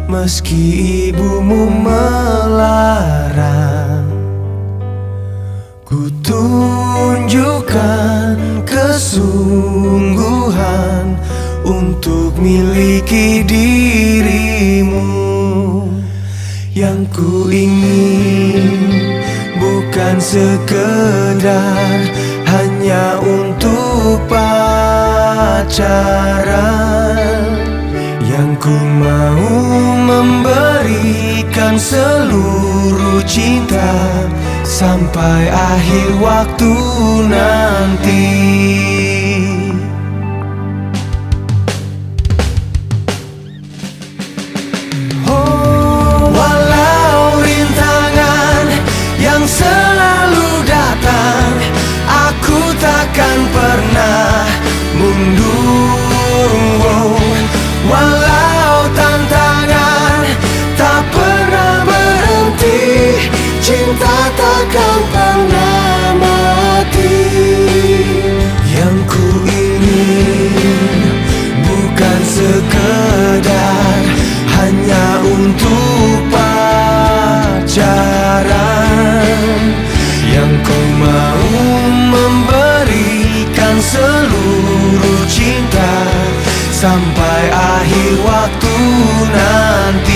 meski ibumu melarang. Ku tunjukkan kesungguhan untuk miliki dirimu. Yang ku ingin bukan sekedar hanya untuk pacaran. Yang ku mau memberikan seluruh cinta sampai akhir waktu nanti. Walau rintangan yang selalu datang, aku takkan pernah mundur. Walau tantangan tak pernah berhenti, cinta takkan pernah mati. Yang ku ingin bukan sekedar hanya untuk pacaran. Yang ku mau memberikan seluruh cinta sampai akhir waktu nanti.